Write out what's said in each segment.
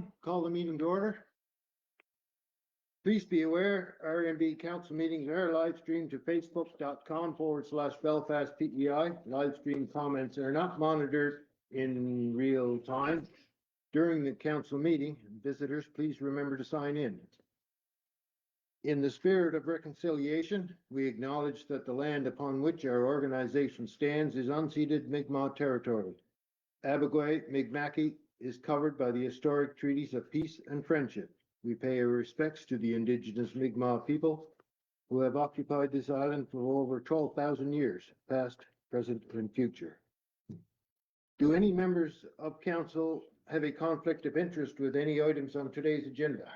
everyone. Call the meeting to order. Please be aware, RMB council meetings are live streamed to facebook.com/Belfast PEI. Live stream comments are not monitored in real time. During the council meeting, visitors, please remember to sign in. In the spirit of reconciliation, we acknowledge that the land upon which our organization stands is unceded Mi'kmaq territory. Abagway Mi'kmaqi is covered by the historic treaties of peace and friendship. We pay our respects to the indigenous Mi'kmaq people who have occupied this island for over 12,000 years, past, present, and future. Do any members of council have a conflict of interest with any items on today's agenda?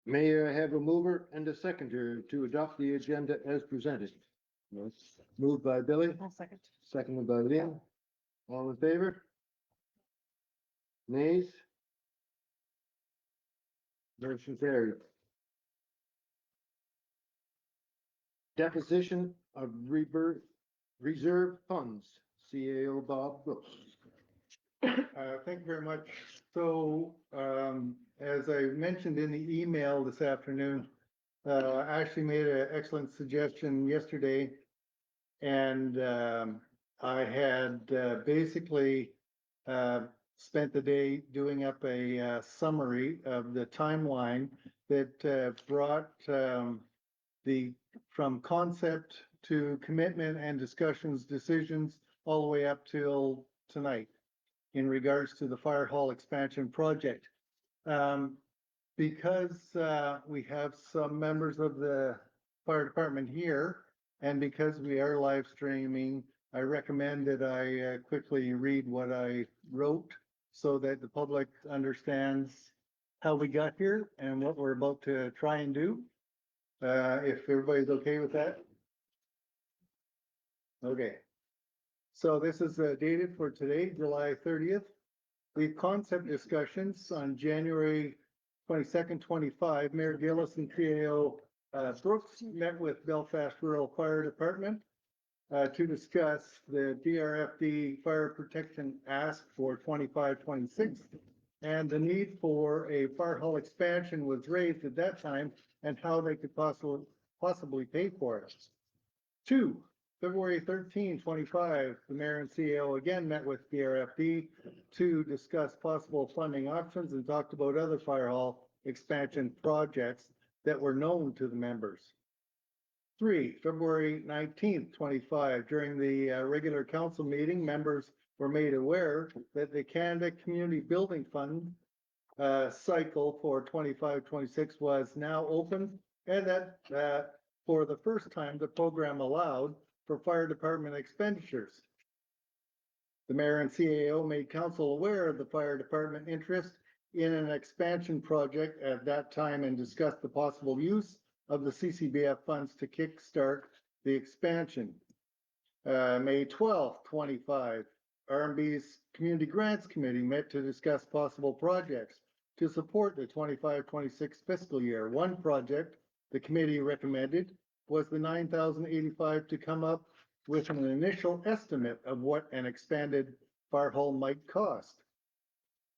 May I have a mover and a seconder to adopt the agenda as presented? Yes. Moved by Billy. I'll second. Seconded by Lynn. All in favor? Nays? Motion carried. Deposition of reserve funds, CAO Bob Brooks. Thank you very much. So, as I mentioned in the email this afternoon, Ashley made an excellent suggestion yesterday. And I had basically spent the day doing up a summary of the timeline that brought from concept to commitment and discussions, decisions, all the way up till tonight in regards to the fire hall expansion project. Because we have some members of the fire department here, and because we are live streaming, I recommend that I quickly read what I wrote so that the public understands how we got here and what we're about to try and do. If everybody's okay with that. Okay. So this is dated for today, July 30th. The concept discussions on January 22nd, 25, Mayor Gillis and CAO Brooks met with Belfast Rural Fire Department to discuss the DRFD fire protection ask for 25-26, and the need for a fire hall expansion was raised at that time and how they could possibly pay for it. 2, February 13, 25, the mayor and CAO again met with DRFD to discuss possible funding options and talked about other fire hall expansion projects that were known to the members. 3, February 19th, 25, during the regular council meeting, members were made aware that the Canada Community Building Fund cycle for 25-26 was now open, and that for the first time, the program allowed for fire department expenditures. The mayor and CAO made council aware of the fire department interest in an expansion project at that time and discussed the possible use of the CCBF funds to kickstart the expansion. May 12th, 25, RMB's Community Grants Committee met to discuss possible projects to support the 25-26 fiscal year. One project the committee recommended was the $9,085 to come up with an initial estimate of what an expanded fire hall might cost.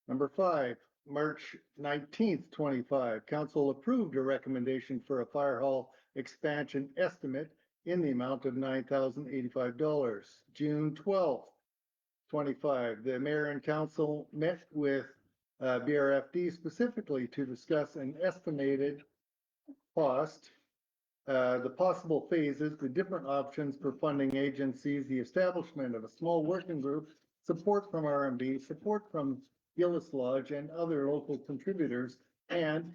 Number 5, March 19th, 25, council approved a recommendation for a fire hall expansion estimate in the amount of $9,085. June 12th, 25, the mayor and council met with BRFD specifically to discuss an estimated cost, the possible phases, the different options for funding agencies, the establishment of a small working group, support from RMB, support from Gillis Lodge and other local contributors, and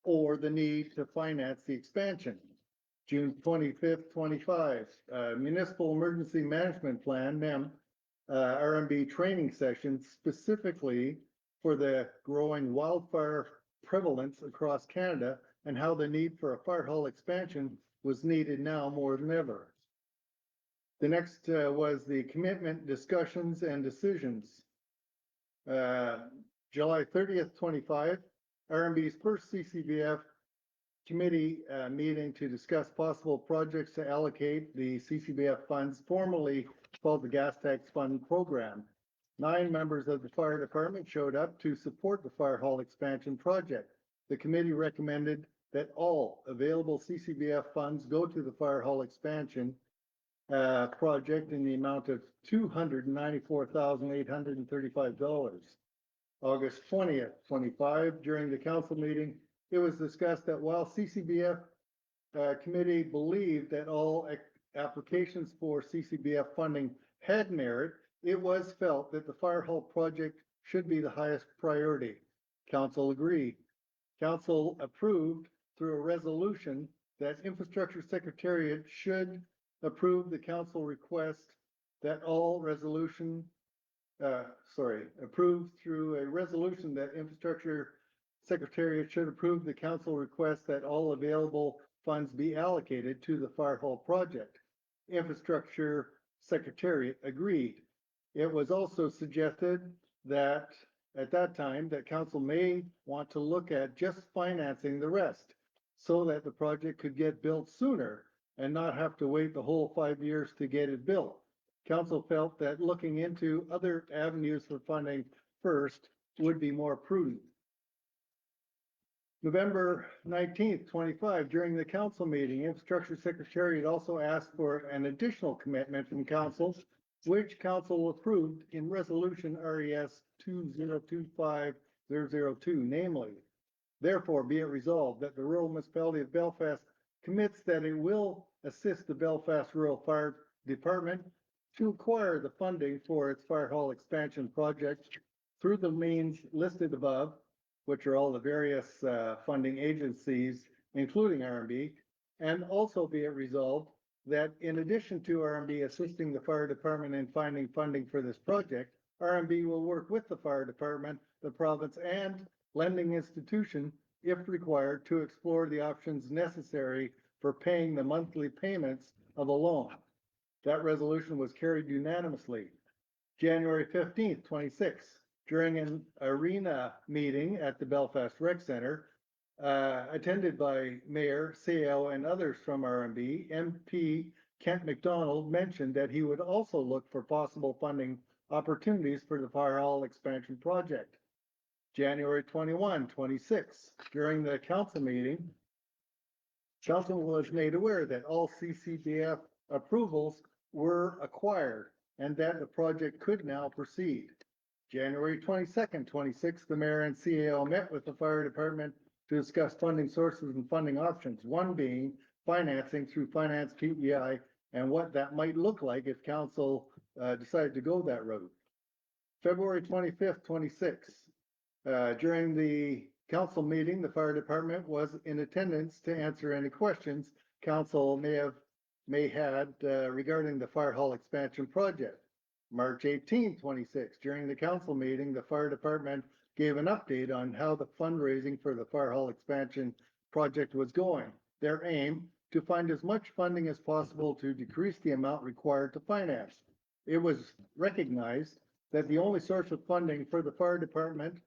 or the need to finance the expansion. June 25th, 25, Municipal Emergency Management Plan, NEM, RMB training session specifically for the growing wildfire prevalence across Canada and how the need for a fire hall expansion was needed now more than ever. The next was the commitment discussions and decisions. July 30th, 25, RMB's first CCBF committee meeting to discuss possible projects to allocate the CCBF funds, formerly called the Gas Tax Fund Program. 9 members of the fire department showed up to support the fire hall expansion project. The committee recommended that all available CCBF funds go to the fire hall expansion project in the amount of $294,835. August 20th, 25, during the council meeting, it was discussed that while CCBF committee believed that all applications for CCBF funding had merit, it was felt that the fire hall project should be the highest priority. Council agreed. Council approved through a resolution that Infrastructure Secretariat should approve the council request that all approved through a resolution that Infrastructure Secretariat should approve the council request that all available funds be allocated to the fire hall project. Infrastructure Secretariat agreed. It was also suggested that at that time that council may want to look at just financing the rest so that the project could get built sooner and not have to wait the whole 5 years to get it built. Council felt that looking into other avenues for funding first would be more prudent. November 19th, 25, during the council meeting, Infrastructure Secretariat also asked for an additional commitment from council, which council approved in resolution RES 2025002, namely, therefore be it resolved that the rural municipality of Belfast commits that it will assist the Belfast Rural Fire Department to acquire the funding for its fire hall expansion project through the means listed above, which are all the various funding agencies, including RMB, and also be it resolved that in addition to RMB assisting the fire department in finding funding for this project, RMB will work with the fire department, the province, and lending institution, if required, to explore the options necessary for paying the monthly payments of a loan. That resolution was carried unanimously. January 15th, 26, during an arena meeting at the Belfast Rec Center, attended by Mayor, CAO, and others from RMB, MP Kent McDonald mentioned that he would also look for possible funding opportunities for the fire hall expansion project. January 21, 26, during the council meeting, council was made aware that all CCBF approvals were acquired and that the project could now proceed. January 22nd, 26, the mayor and CAO met with the fire department to discuss funding sources and funding options, one being financing through Finance PEI and what that might look like if council decided to go that route. February 25th, 26, during the council meeting, the fire department was in attendance to answer any questions council may had regarding the fire hall expansion project. March 18, 26, during the council meeting, the fire department gave an update on how the fundraising for the fire hall expansion project was going. Their aim to find as much funding as possible to decrease the amount required to finance. It was recognized that the only source of funding for the fire department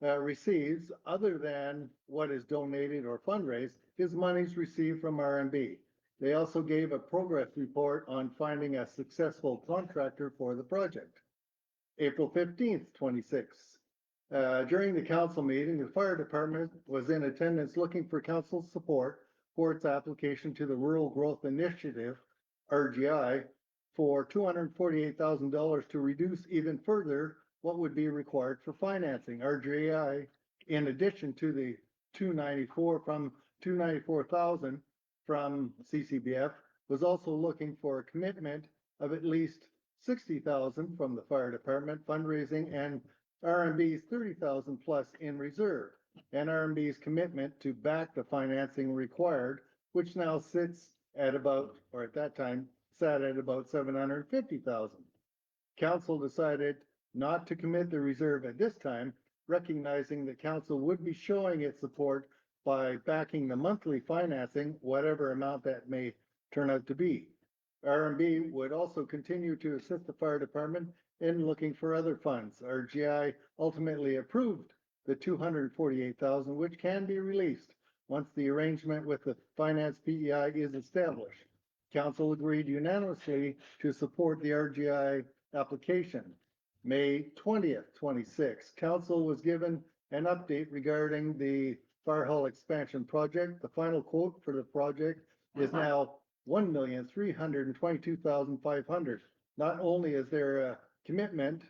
receives, other than what is donated or fundraised, is monies received from RMB. They also gave a progress report on finding a successful contractor for the project. April 15th, 26. During the council meeting, the fire department was in attendance looking for council support for its application to the Rural Growth Initiative, RGI, for $248,000 to reduce even further what would be required for financing. RGI, in addition to the $294,000 from CCBF, was also looking for a commitment of at least $60,000 from the fire department fundraising and RMB's $30,000 plus in reserve, and RMB's commitment to back the financing required, which now sits at about, or at that time, sat at about $750,000. Council decided not to commit the reserve at this time, recognizing that council would be showing its support by backing the monthly financing, whatever amount that may turn out to be. RMB would also continue to assist the fire department in looking for other funds. RGI ultimately approved the $248,000, which can be released once the arrangement with the Finance PEI is established. Council agreed unanimously to support the RGI application. May 20th, 26. Council was given an update regarding the fire hall expansion project. The final quote for the project is now $1,322,500. Not only is there a commitment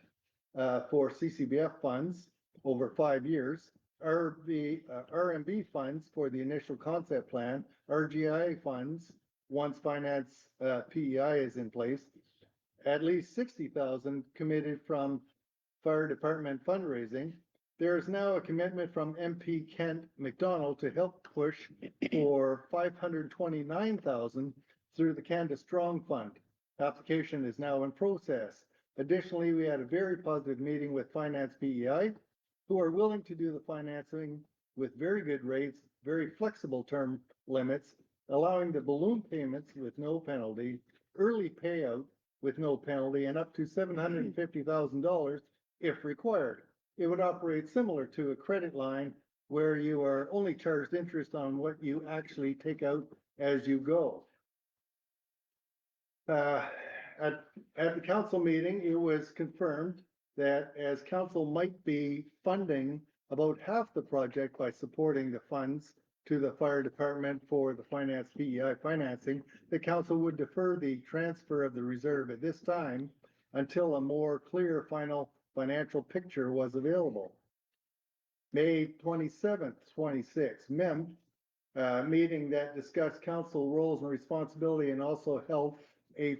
for CCBF funds over 5 years, RMB funds for the initial concept plan, RGI funds once finance PEI is in place, at least 60,000 committed from fire department fundraising. There is now a commitment from MP Kent McDonald to help push for 529,000 through the Canada Strong Fund. Application is now in process. Additionally, we had a very positive meeting with Finance PEI, who are willing to do the financing with very good rates, very flexible term limits, allowing the balloon payments with no penalty, early payout with no penalty, and up to $750,000 if required. It would operate similar to a credit line where you are only charged interest on what you actually take out as you go. At the council meeting, it was confirmed that as council might be funding about half the project by supporting the funds to the fire department for the Finance PEI financing, the council would defer the transfer of the reserve at this time until a more clear final financial picture was available. May 27th, 26, MEM meeting that discussed council roles and responsibility and also held a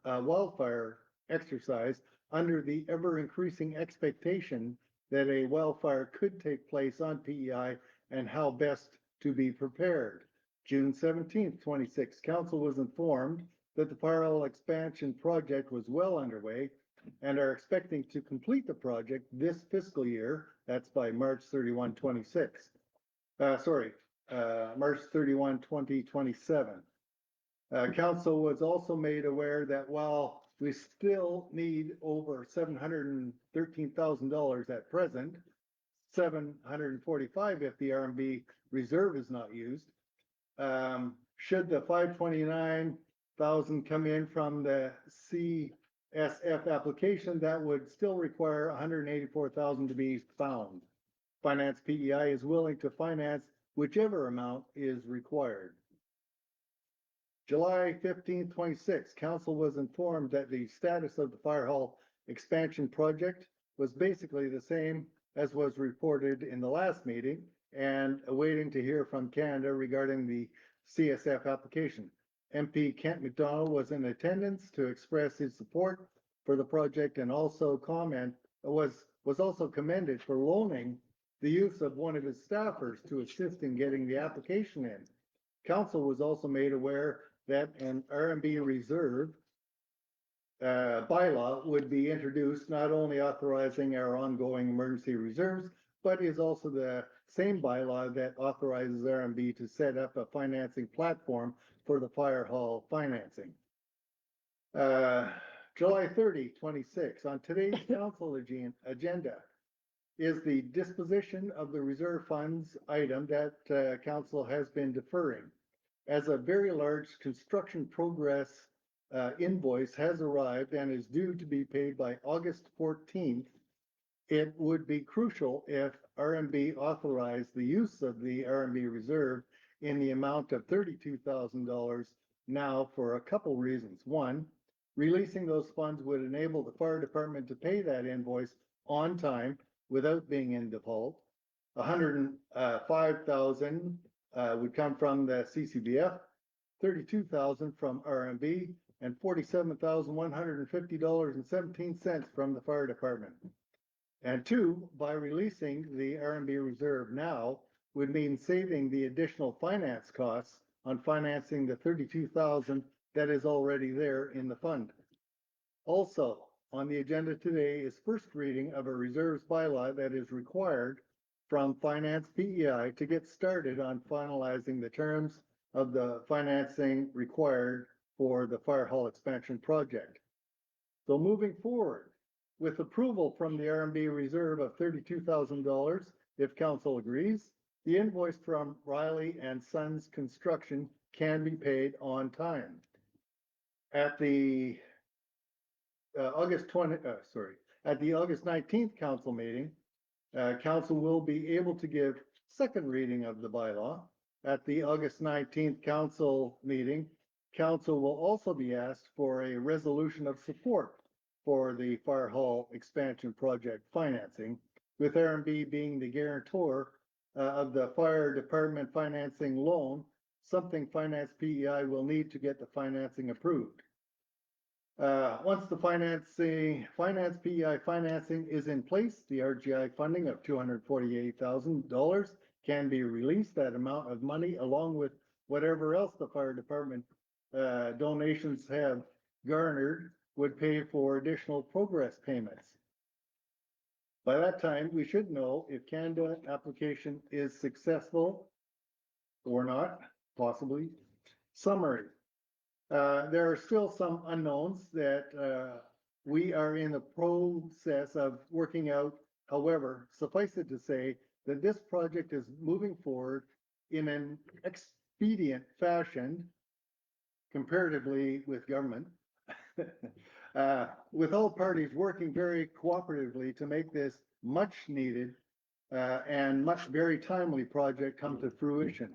wildfire exercise under the ever increasing expectation that a wildfire could take place on PEI and how best to be prepared. June 17th, 26, council was informed that the fire hall expansion project was well underway and are expecting to complete the project this fiscal year. That's by March 31, 26. March 31, 2027. Council was also made aware that while we still need over $713,000 at present, $745 if the RMB reserve is not used, should the $529,000 come in from the CSF application, that would still require $184,000 to be found. Finance PEI is willing to finance whichever amount is required. July 15, 26, council was informed that the status of the fire hall expansion project was basically the same as was reported in the last meeting and awaiting to hear from Canada regarding the CSF application. MP Kent McDonald was in attendance to express his support for the project and also was also commended for loaning the use of one of his staffers to assist in getting the application in. Council was also made aware that an RMB reserve bylaw would be introduced, not only authorizing our ongoing emergency reserves, but is also the same bylaw that authorizes RMB to set up a financing platform for the fire hall financing. July 30, 26, on today's council agenda is the disposition of the reserve funds item that council has been deferring. As a very large construction progress invoice has arrived and is due to be paid by August 14th, it would be crucial if RMB authorized the use of the RMB reserve in the amount of $32,000 now for a couple reasons. One, releasing those funds would enable the fire department to pay that invoice on time without being in default. $105,000 would come from the CCBF, $32,000 from RMB, and $47,150.17 from the fire department. And two, by releasing the RMB reserve now would mean saving the additional finance costs on financing the $32,000 that is already there in the fund. Also, on the agenda today is first reading of a reserves bylaw that is required from Finance PEI to get started on finalizing the terms of the financing required for the fire hall expansion project. So moving forward, with approval from the RMB reserve of $32,000, if council agrees, the invoice from Riley and Sons Construction can be paid on time. At the At the August 19th council meeting, council will be able to give second reading of the bylaw. At the August 19th council meeting, council will also be asked for a resolution of support for the fire hall expansion project financing, with RMB being the guarantor of the fire department financing loan, something Finance PEI will need to get the financing approved. Once the Finance PEI financing is in place, the RGI funding of $248,000 can be released. That amount of money, along with whatever else the fire department donations have garnered, would pay for additional progress payments. By that time, we should know if Canada application is successful or not, possibly. Summary. There are still some unknowns that we are in the process of working out. However, suffice it to say that this project is moving forward in an expedient fashion comparatively with government, with all parties working very cooperatively to make this much needed and very timely project come to fruition.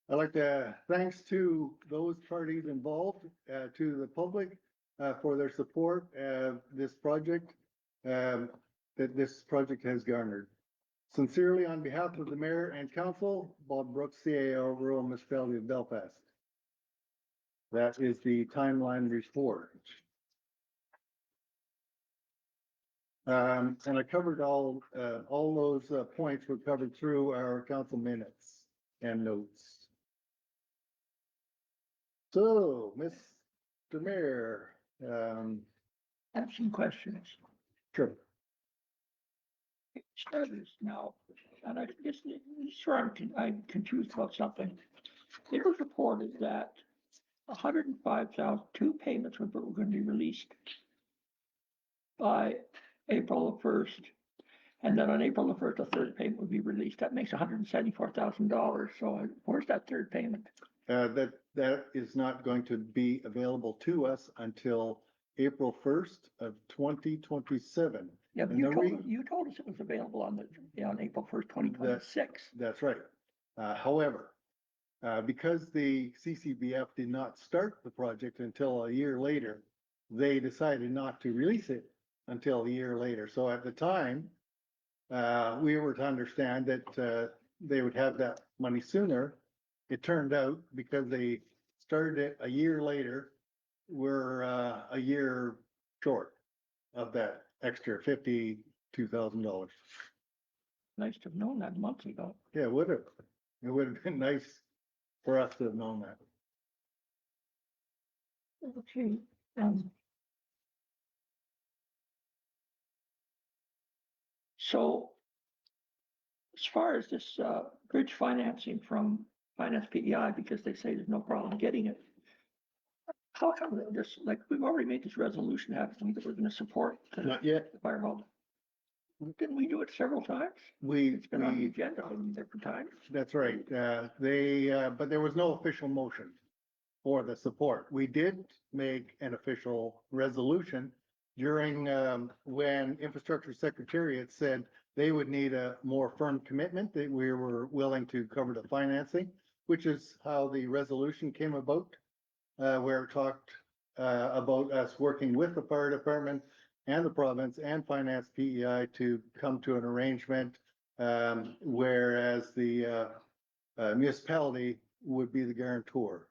I'd like to thanks to those parties involved, to the public for their support of this project that this project has garnered. Sincerely, on behalf of the mayor and council, Bob Brooks, CAO, Rural Municipality of Belfast. That is the timeline report. And I covered all those points were covered through our council minutes and notes. So, Mr. Mayor, I have some questions. sure. Starters now, and I just, sure I'm confused about something. It was reported that 105,000, two payments were going to be released by April 1st. And then on April 1st, a third payment would be released. That makes $174,000. So where's that third payment? That is not going to be available to us until April 1st of 2027. Yeah, but And you told us it was available on April 1st, 2026. That's right. However, because the CCBF did not start the project until a year later, they decided not to release it until a year later. So at the time, we were to understand that they would have that money sooner. It turned out, because they started it a year later, we're a year short of that extra $52,000. Nice to have known that months ago. Yeah, it would have. It would have been nice for us to have known that. Okay. So as far as this bridge financing from Finance PEI, because they say there's no problem getting it, how come this, like, we've already made this resolution, haven't we, that we're going to support Not yet. the fire hall? Didn't we do it several times? It's been on the agenda in different times. That's right. But there was no official motion for the support. We did make an official resolution during when Infrastructure Secretariat said they would need a more firm commitment that we were willing to cover the financing, which is how the resolution came about, where it talked about us working with the fire department and the province and Finance PEI to come to an arrangement, whereas the municipality would be the guarantor.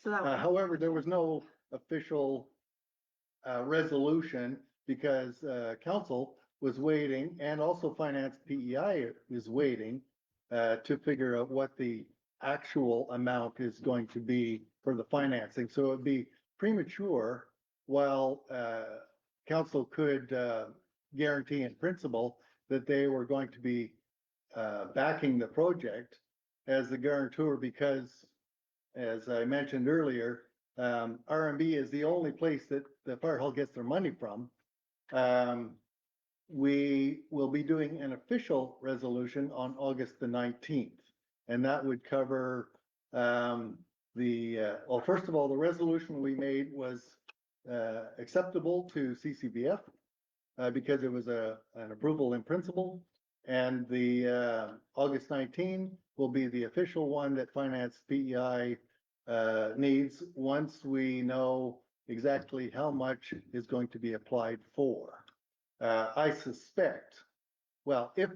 However, there was no official resolution because council was waiting, and also Finance PEI is waiting to figure out what the actual amount is going to be for the financing. So it'd be premature, while council could guarantee in principle that they were going to be backing the project as the guarantor, because as I mentioned earlier, RMB is the only place that the fire hall gets their money from. We will be doing an official resolution on August the 19th, and that would cover well, first of all, the resolution we made was acceptable to CCBF because it was an approval in principle. And the August 19 will be the official one that Finance PEI needs once we know exactly how much is going to be applied for. I suspect, well, if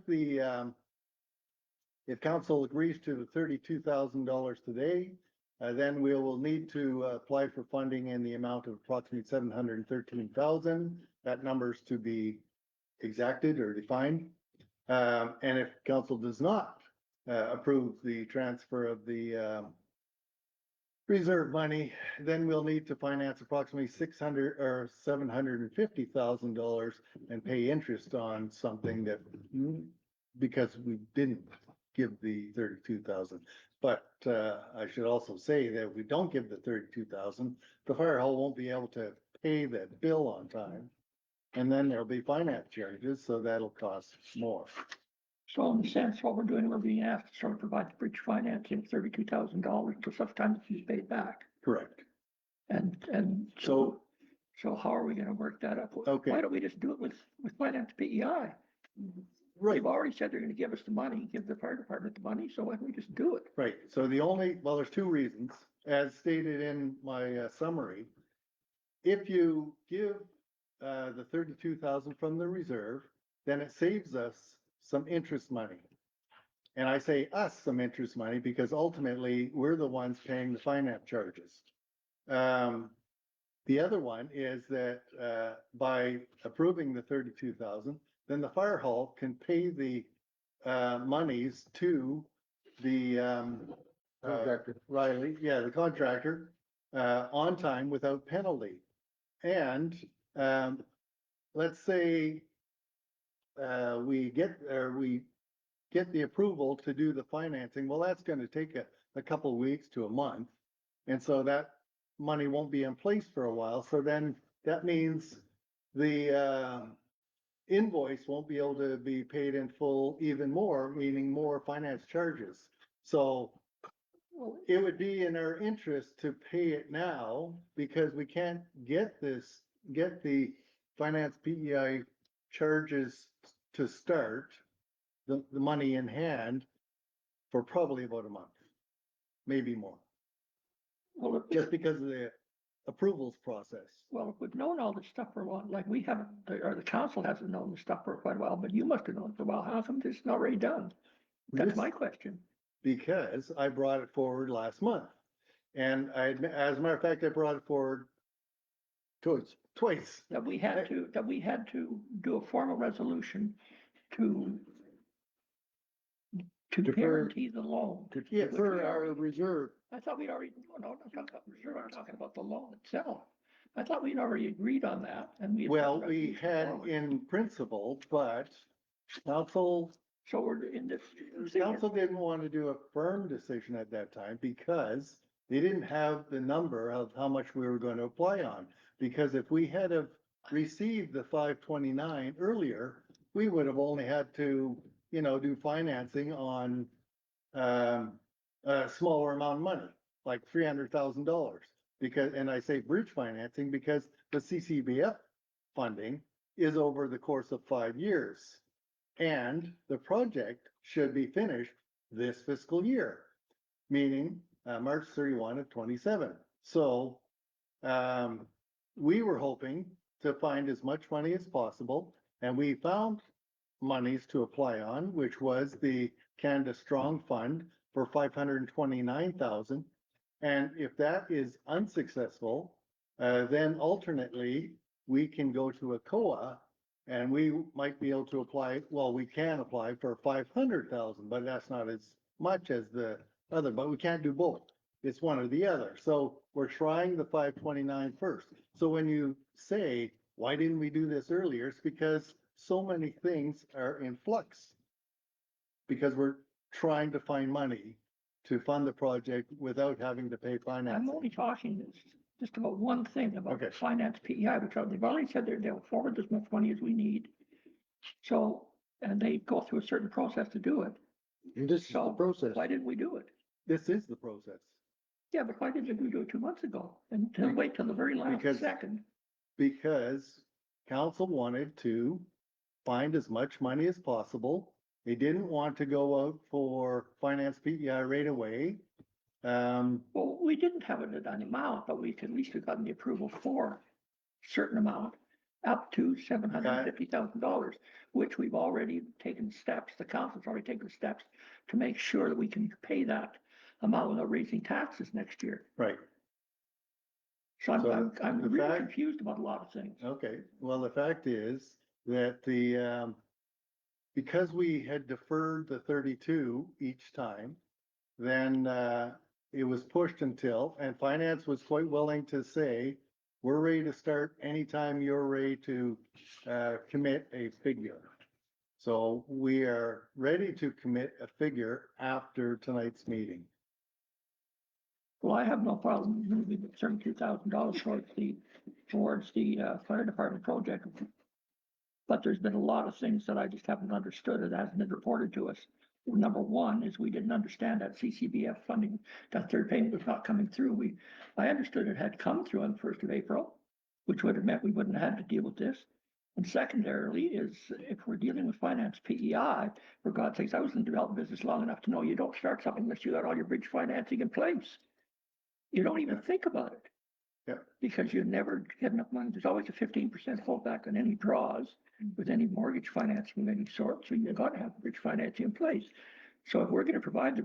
council agrees to the $32,000 today, then we will need to apply for funding in the amount of approximately 713,000. That number is to be exacted or defined. And if council does not approve the transfer of the reserve money, then we'll need to finance approximately $600 or $750,000 and pay interest on something that, because we didn't give the 32,000. But I should also say that if we don't give the 32,000, the fire hall won't be able to pay that bill on time. And then there'll be finance charges, so that'll cost more. So in a sense, what we're doing, we're being asked to sort of provide the bridge financing, $32,000 for such time as he's paid back. Correct. And so how are we gonna work that up? Okay. Why don't we just do it with Finance PEI? Right. They've already said they're gonna give us the money, give the fire department the money, so why don't we just do it? Right. So there's two reasons, as stated in my summary. If you give the 32,000 from the reserve, then it saves us some interest money. And I say us some interest money because ultimately we're the ones paying the finance charges. The other one is that by approving the 32,000, then the fire hall can pay the monies to the Contractor. Riley, yeah, the contractor, on time without penalty. And let's say we get the approval to do the financing. Well, that's going to take a couple of weeks to a month. And so that money won't be in place for a while. So then that means the invoice won't be able to be paid in full even more, meaning more finance charges. So it would be in our interest to pay it now because we can't get the Finance PEI charges to start the money in hand for probably about a month, maybe more, Well, just because of the approvals process. Well, if we've known all this stuff for a while, like we haven't, or the council hasn't known this stuff for quite a while, but you must have known for a while. How come this is not already done? That's my question. Because I brought it forward last month. And as a matter of fact, I brought it forward twice. That we had to do a formal resolution to guarantee the loan. For our reserve. I thought we'd already, no, I'm talking about reserve, I'm talking about the loan itself. I thought we'd already agreed on that and we. Well, we had in principle, but council. So we're in this. Council didn't want to do a firm decision at that time because they didn't have the number of how much we were going to apply on. Because if we had have received the 529 earlier, we would have only had to, do financing on a smaller amount of money, like $300,000. Because, and I say bridge financing because the CCBF funding is over the course of 5 years. And the project should be finished this fiscal year, meaning March 31 of 27. So we were hoping to find as much money as possible, and we found monies to apply on, which was the Canada Strong Fund for 529,000. And if that is unsuccessful, then alternately we can go to a COA. And we might be able to apply, well, we can apply for 500,000, but that's not as much as the other, but we can't do both. It's one or the other. So we're trying the 529 first. So when you say, why didn't we do this earlier? It's because so many things are in flux. Because we're trying to find money to fund the project without having to pay financing. I'm only talking just about one thing about Okay. Finance PEI, which they've already said they'll forward as much money as we need. So, and they go through a certain process to do it. And this is the process. Why didn't we do it? This is the process. Yeah, but why didn't we do it 2 months ago and wait till the very last Because- second? because council wanted to find as much money as possible. They didn't want to go out for finance PEI right away. Well, we didn't have it at an amount, but we at least have gotten the approval for a certain amount, up to $750,000, which we've already taken steps, the council's already taken steps to make sure that we can pay that amount without raising taxes next year. right, So I'm the really fact- confused about a lot of things. okay. Well, the fact is that because we had deferred the 32 each time, then, it was pushed until, and finance was quite willing to say, we're ready to start anytime you're ready to, commit a figure. So we are ready to commit a figure after tonight's meeting. Well, I have no problem moving the $32,000 towards the fire department project. But there's been a lot of things that I just haven't understood. It hasn't been reported to us. Number one is we didn't understand that CCBF funding, that third payment was not coming through. I understood it had come through on the 1st of April, which would have meant we wouldn't have had to deal with this. And secondarily is if we're dealing with finance PEI, for God's sakes, I was in the development business long enough to know you don't start something unless you got all your bridge financing in place. You don't even think about it. Yeah. Because you never get enough money. There's always a 15% holdback on any draws with any mortgage financing of any sort. So you've got to have bridge financing in place. So if we're going to provide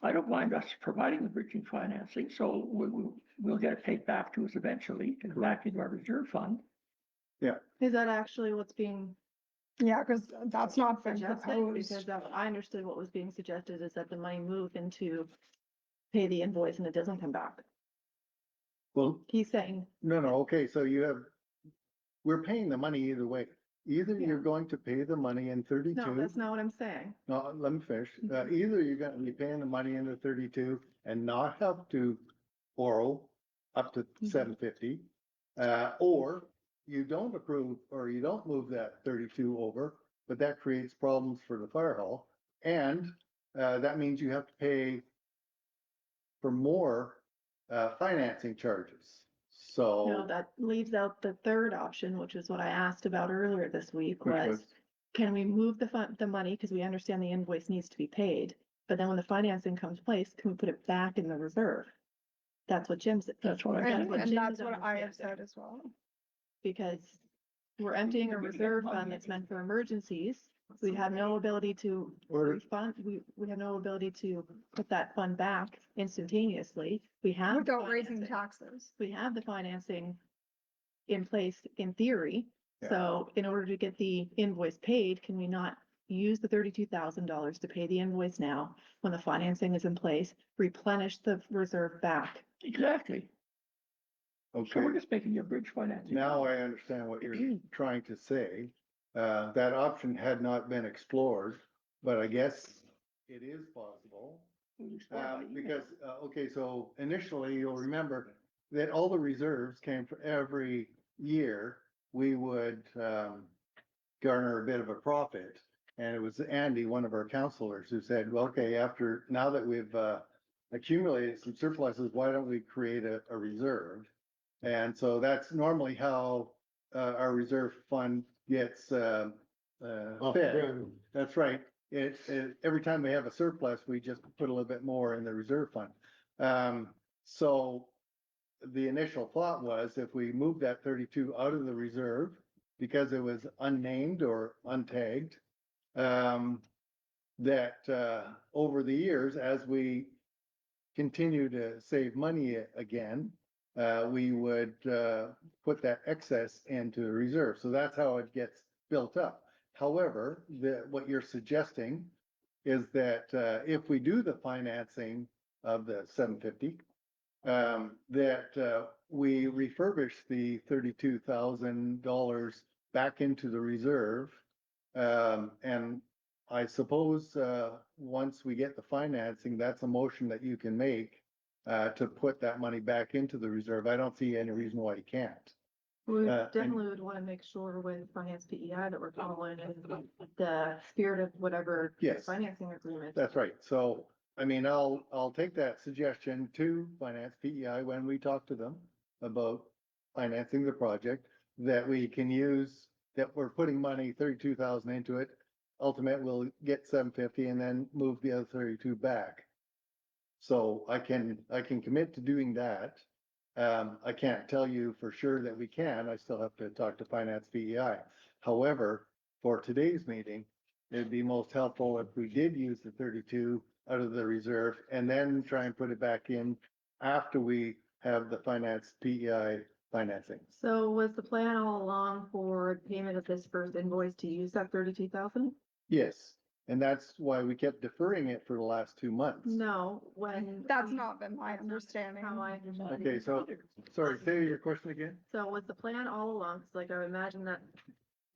I don't mind us providing the bridging financing. So we'll get it paid back to us eventually and back into our reserve fund. Is that actually what's being Yeah, because that's not been suggested? proposed. Because I understood what was being suggested is that the money move into pay the invoice and it doesn't come back. Well, He's saying, no, okay, so we're paying the money either way. Either you're going to pay the money in 32. no, that's not what I'm saying. No, let me finish. Either you're gonna be paying the money in the 32 and not have to borrow up to Mhm. 750. Or you don't approve, or you don't move that 32 over, but that creates problems for the fire hall. And, that means you have to pay for more, financing charges. No, So, that leaves out the third option, which is what I asked about earlier this week, Which was was? can we move the money, because we understand the invoice needs to be paid, but then when the financing comes place, can we put it back in the reserve? That's what Jim said. That's what I That's said. what And Jim that's is what I have understanding. said as well. Because we're emptying a reserve fund that's meant for emergencies. We have no ability to Or- refund, we have no ability to put that fund back instantaneously. We have. the Without raising financing. taxes. We have the financing in place in theory. Yeah. So in order to get the invoice paid, can we not use the $32,000 to pay the invoice now when the financing is in place, replenish the reserve back? Exactly. So okay. we're just making your bridge financing. Now I understand what you're trying to say. That option had not been explored, but I guess it is possible. Because, okay, so initially you'll remember that all the reserves came for every year. We would, garner a bit of a profit. And it was Andy, one of our counselors, who said, well, okay, now that we've, accumulated some surpluses, why don't we create a reserve? And so that's normally how, our reserve fund gets, fed. That's right. Every time we have a surplus, we just put a little bit more in the reserve fund. So the initial thought was if we move that 32 out of the reserve because it was unnamed or untagged, that, over the years, as we continue to save money again, we would, put that excess into the reserve. So that's how it gets built up. However, what you're suggesting is that, if we do the financing of the 750, that, we refurbish the $32,000 back into the reserve. And I suppose, once we get the financing, that's a motion that you can make, to put that money back into the reserve. I don't see any reason why you can't. We and- definitely would want to make sure with finance PEI that we're following the spirit of whatever. Yes. Financing agreement. That's right. So, I mean, I'll take that suggestion to Finance PEI when we talk to them about financing the project, that we can use, that we're putting money, 32,000 into it. Ultimate, we'll get 750 and then move the other 32 back. So I can commit to doing that. I can't tell you for sure that we can. I still have to talk to Finance PEI. However, for today's meeting, it'd be most helpful if we did use the 32 out of the reserve and then try and put it back in after we have the Finance PEI financing. So was the plan all along for payment of this first invoice to use that 32,000? Yes, and that's why we kept deferring it for the last 2 months. No, when. That's not been my understanding. How I understand it. Okay, so, sorry, say your question again? So was the plan all along, 'cause like I would imagine that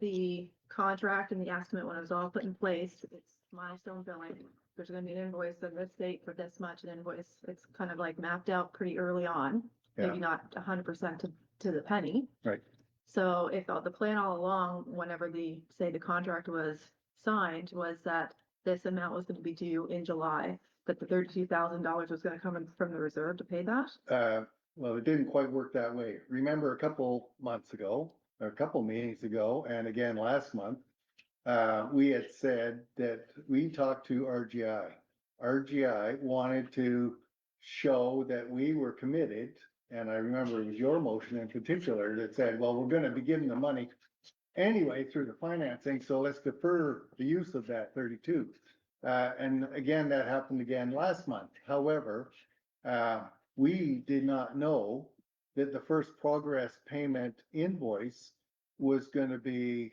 the contract and the estimate, when it was all put in place, it's milestone billing. There's gonna be an invoice of this date for this much, an invoice, it's kind of like mapped out pretty early on. Maybe Yeah. not 100% to the penny. Right. So if the plan all along, whenever say the contract was signed, was that this amount was gonna be due in July, that the $32,000 was gonna come in from the reserve to pay that? Well, it didn't quite work that way. Remember a couple months ago, or a couple meetings ago, and again last month, we had said that we talked to RGI. RGI wanted to show that we were committed, and I remember it was your motion in particular that said, well, we're gonna be giving the money anyway through the financing, so let's defer the use of that 32. And again, that happened again last month. However, we did not know that the first progress payment invoice was going to be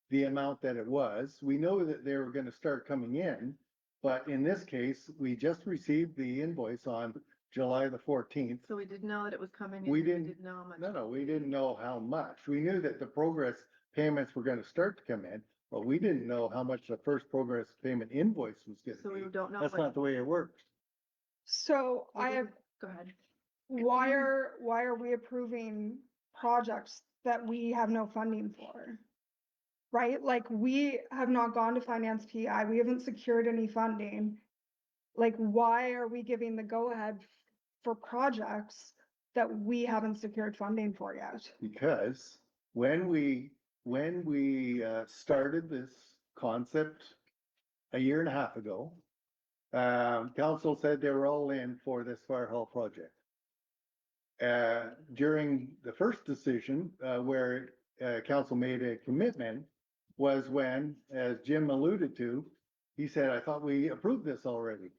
the amount that it was. We know that they were going to start coming in, but in this case, we just received the invoice on July the 14th. So we didn't know that it was coming in. We didn't know how much. No, we didn't know how much. We knew that the progress payments were going to start to come in, but we didn't know how much the first progress payment invoice was going So we to be. don't know. That's what- not the way it works. So we I have, didn't- Go ahead. why are we approving projects that we have no funding for? Right? Like, we have not gone to Finance PI, we haven't secured any funding. Like, why are we giving the go-ahead for projects that we haven't secured funding for yet? Because when we started this concept a year and a half ago, council said they were all in for this fire hall project. During the first decision, where council made a commitment, was when, as Jim alluded to, he said, I thought we approved this already.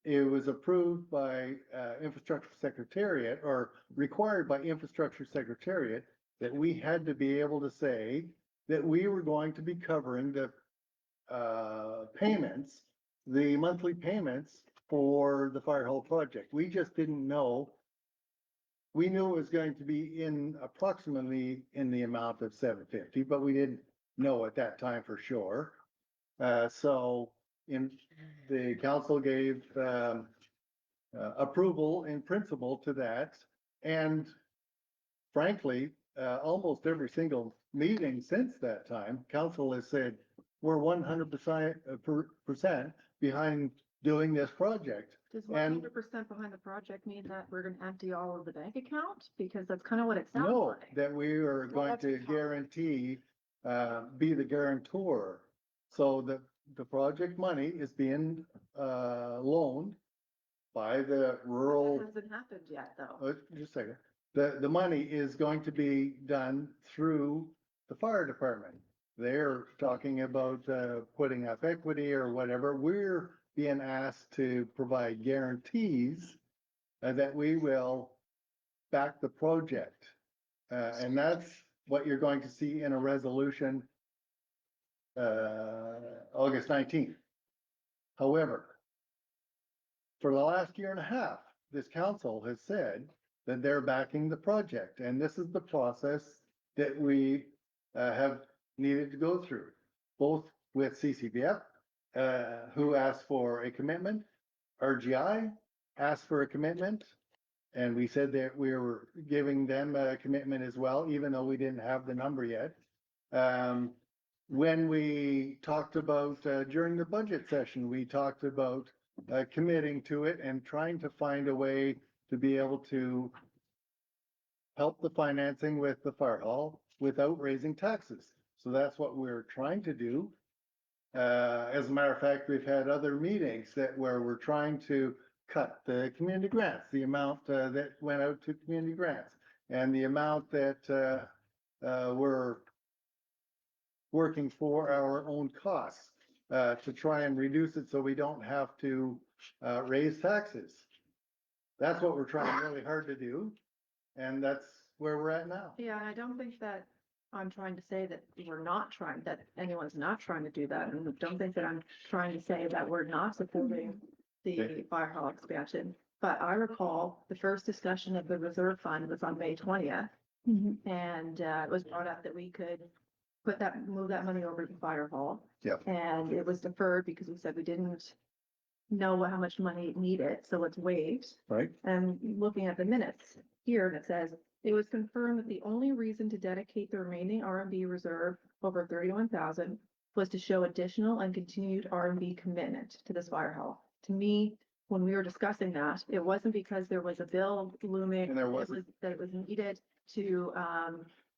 It was approved by Infrastructure Secretariat, or required by Infrastructure Secretariat, that we had to be able to say that we were going to be covering the payments, the monthly payments for the fire hall project. We just didn't know. We knew it was going to be approximately in the amount of 750, but we didn't know at that time for sure. So the council gave approval in principle to that. And frankly, almost every single meeting since that time, council has said, we're 100% behind doing this project. Does And 100% behind the project mean that we're gonna empty all of the bank account? Because that's kind of what it sounds no, like. that we are going that's to fine. guarantee, be the guarantor. So the project money is being loaned by the rural. That hasn't happened yet, though. Just a second. The money is going to be done through the fire department. They're talking about putting up equity or whatever. We're being asked to provide guarantees that we will back the project. And that's what you're going to see in a resolution August 19th. However, for the last year and a half, this council has said that they're backing the project, and this is the process that we have needed to go through, both with CCBF, who asked for a commitment, RGI asked for a commitment, and we said that we were giving them a commitment as well, even though we didn't have the number yet. When we talked about, during the budget session, we talked about committing to it and trying to find a way to be able to help the financing with the fire hall without raising taxes. So that's what we're trying to do. As a matter of fact, we've had other meetings where we're trying to cut the community grants, the amount that went out to community grants, and the amount that we're working for our own costs to try and reduce it so we don't have to raise taxes. That's what we're trying really hard to do, and that's where we're at now. Yeah, and I don't think that I'm trying to say that that anyone's not trying to do that. And I don't think that I'm trying to say that we're not supporting the Okay. fire hall expansion. But I recall the first discussion of the reserve fund was on May 20th. Mhm. And it was brought up that we could move that money over to the fire hall. Yep. And it was deferred because we said we didn't know how much money it needed, so it's waived. Right. And looking at the minutes here, and it says, it was confirmed that the only reason to dedicate the remaining RMB reserve over 31,000 was to show additional and continued RMB commitment to this fire hall. To me, when we were discussing that, it wasn't because there was a bill looming. And there it wasn't. was that it was needed to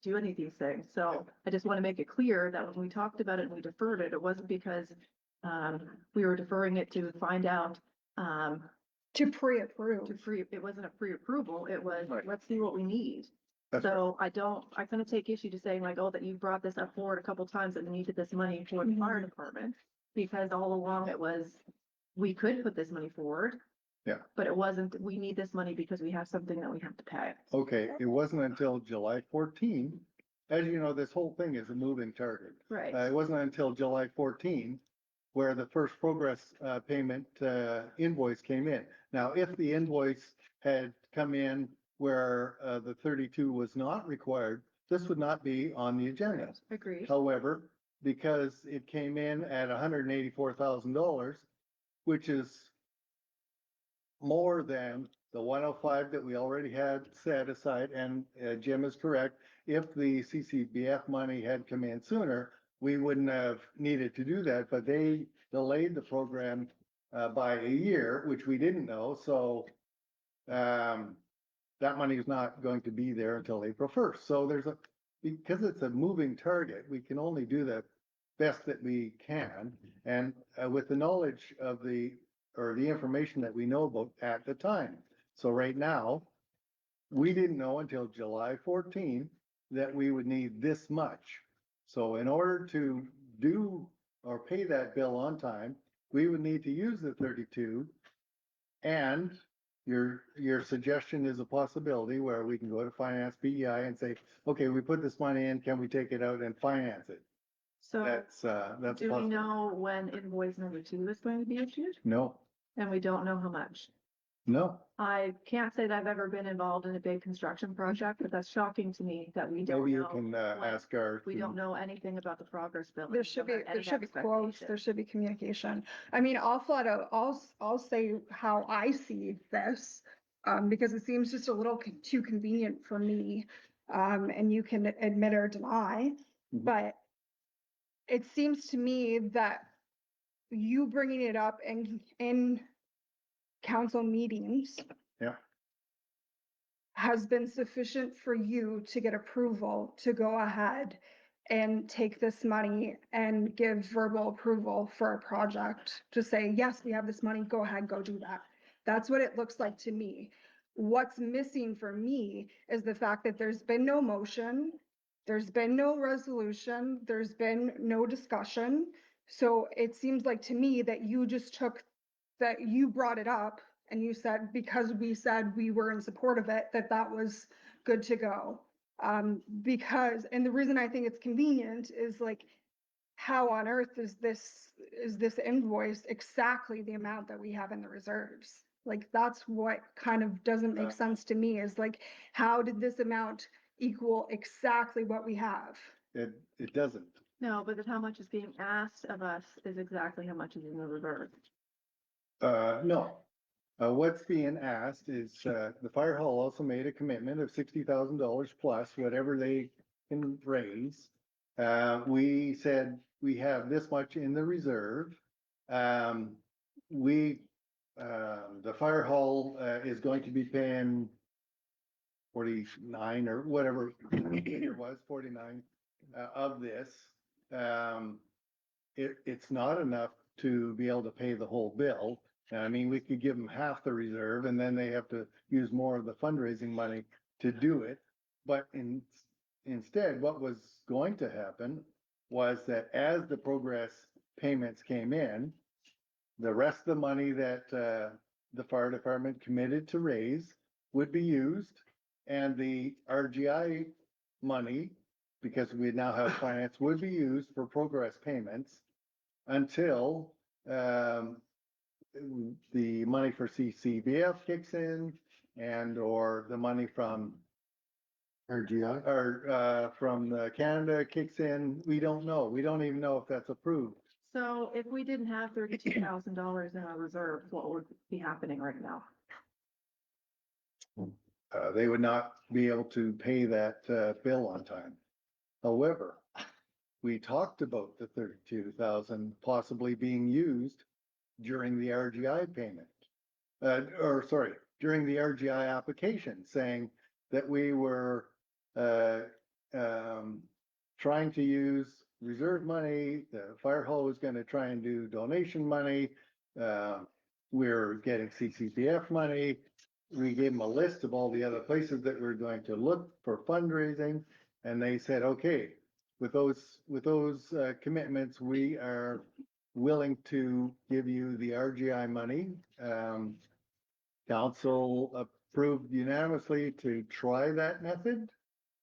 do any of these things. So I just want to make it clear that when we talked about it and we deferred it, it wasn't because we were deferring it to find out To pre-approve. it wasn't a pre-approval, it was, Right. let's see what we need. That's So I kind of take issue to saying like, oh, that you brought this up forward a couple times that we needed this money for the fire department. Because all along it was, we could put this money forward. Yeah. But it wasn't, we need this money because we have something that we have to pay. Okay, it wasn't until July 14. As you know, this whole thing is a moving target. Right. It wasn't until July 14 where the first progress payment invoice came in. Now, if the invoice had come in where the 32 was not required, this would not be on the agenda. Agreed. However, because it came in at $184,000, which is more than the 105 that we already had set aside, and Jim is correct, if the CCBF money had come in sooner, we wouldn't have needed to do that, but they delayed the program by a year, which we didn't know, so that money is not going to be there until April 1st. So because it's a moving target, we can only do the best that we can, and with the knowledge of the information that we know about at the time. So right now, we didn't know until July 14 that we would need this much. So in order to do or pay that bill on time, we would need to use the 32. And your suggestion is a possibility where we can go to finance PEI and say, okay, we put this money in, can we take it out and finance it? So That's do we possible. know when invoice number 2 is going to be issued? No, And we don't know how much. no. I can't say that I've ever been involved in a big construction project, but that's shocking to me that we don't Maybe you know. can when- ask our. We don't know anything about the progress bill. There should be, We don't have any quotes, expectation. there should be communication. I mean, I'll flat out, I'll say how I see this. Because it seems just a little too convenient for me. And you can admit or deny, Mhm. but it seems to me that you bringing it up in council meetings Yeah. has been sufficient for you to get approval to go ahead and take this money and give verbal approval for a project to say, yes, we have this money, go ahead, go do that. That's what it looks like to me. What's missing for me is the fact that there's been no motion, there's been no resolution, there's been no discussion. So it seems like to me that you just took, that you brought it up and you said, because we said we were in support of it, that was good to go. Because, and the reason I think it's convenient is like, how on earth is this invoice exactly the amount that we have in the reserves? Like, that's what kind of doesn't make sense to me, is like, how did this amount equal exactly what we have? It doesn't. No, but how much is being asked of us is exactly how much is in the reserve. No. What's being asked is, the fire hall also made a commitment of $60,000 plus whatever they can raise. We said we have this much in the reserve. The fire hall is going to be paying 49 or whatever it was, 49 of this. It's not enough to be able to pay the whole bill. I mean, we could give them half the reserve and then they have to use more of the fundraising money to do it. But instead, what was going to happen was that as the progress payments came in, the rest of the money that the fire department committed to raise would be used, and the RGI money, because we now have finance, would be used for progress payments until the money for CCBF kicks in or the money from RGI? from Canada kicks in. We don't know. We don't even know if that's approved. So if we didn't have $32,000 in our reserve, what would be happening right now? They would not be able to pay that bill on time. However, we talked about the 32,000 possibly being used during the RGI payment. During the RGI application, saying that we were trying to use reserve money. The fire hall was going to try and do donation money. We're getting CCPF money. We gave them a list of all the other places that we're going to look for fundraising. And they said, okay, with those commitments, we are willing to give you the RGI money. Council approved unanimously to try that method.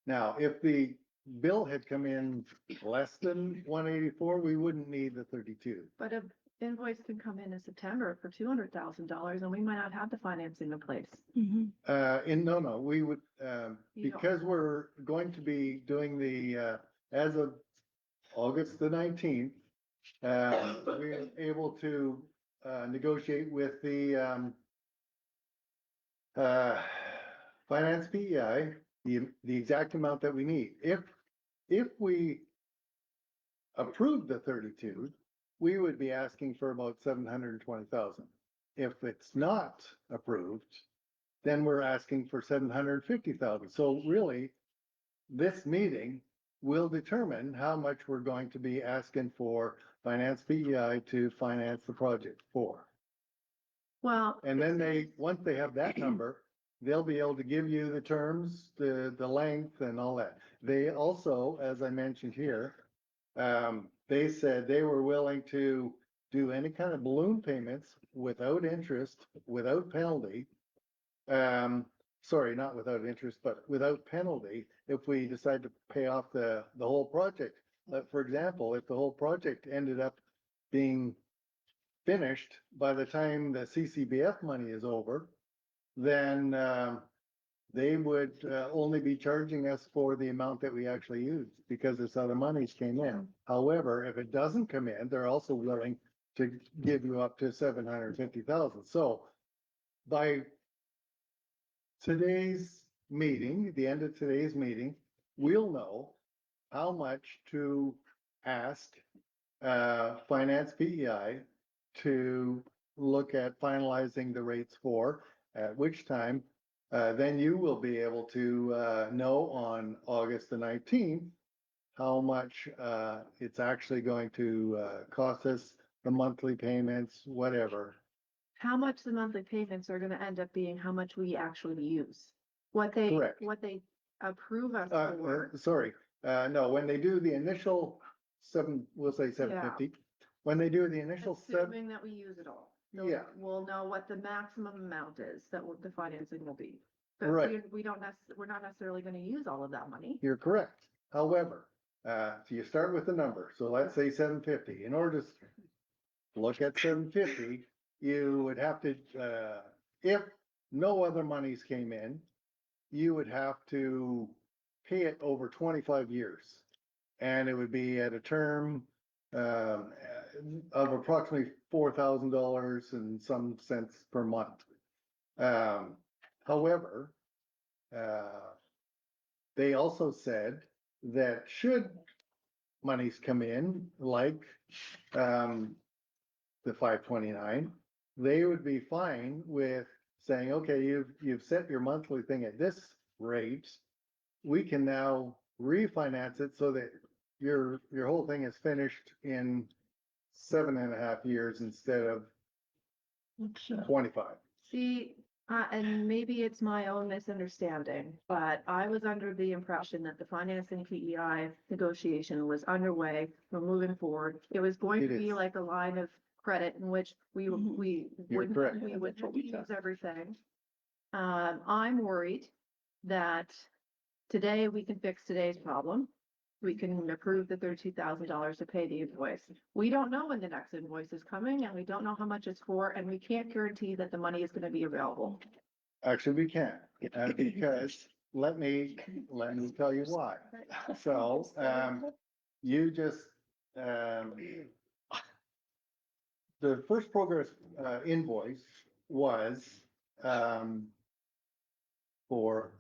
Now, if the bill had come in less than 184, we wouldn't need the 32. But an invoice can come in September for $200,000 and we might not have the financing in place. No, we would, You don't- because we're going to be doing the, as of August the 19th, we're able to negotiate with the finance PEI, the exact amount that we need. If we approve the 32, we would be asking for about 720,000. If it's not approved, then we're asking for 750,000. So really, this meeting will determine how much we're going to be asking for finance PEI to finance the project for. Well. And then once they have that number, they'll be able to give you the terms, the length and all that. They also, as I mentioned here, they said they were willing to do any kind of balloon payments without interest, without penalty. Sorry, not without interest, but without penalty if we decide to pay off the whole project. For example, if the whole project ended up being finished by the time the CCBF money is over, then they would only be charging us for the amount that we actually used because this other monies came in. However, if it doesn't come in, they're also willing to give you up to 750,000. So by today's meeting, the end of today's meeting, we'll know how much to ask finance PEI to look at finalizing the rates for, at which time then you will be able to know on August the 19th how much it's actually going to cost us, the monthly payments, whatever. How much the monthly payments are gonna end up being, how much we actually use. What they Correct. approve us for. Sorry, no, when they do the initial we'll say 750. When they do the initial Assuming that we use it all. Yeah. We'll know what the maximum amount is that the financing will be. But Right. we're not necessarily gonna use all of that money. You're correct. However, so you start with the number. So let's say 750. In order to look at 750, you would have to, if no other monies came in, you would have to pay it over 25 years. And it would be at a term of approximately $4,000 and some cents per month. However, they also said that should monies come in, like the 529, they would be fine with saying, okay, you've set your monthly thing at this rate, we can now refinance it so that your whole thing is finished in 7.5 years instead of It's, 25. See, and maybe it's my own misunderstanding, but I was under the impression that the financing PEI negotiation was underway. We're moving forward. It was going It to be is. like a line of credit in which we You're wouldn't, correct. we would use everything. I'm worried that today we can fix today's problem. We can approve the $32,000 to pay the invoice. We don't know when the next invoice is coming and we don't know how much it's for, and we can't guarantee that the money is gonna be available. Actually, we can, because let me tell you why. So, you just, the first progress, invoice was, for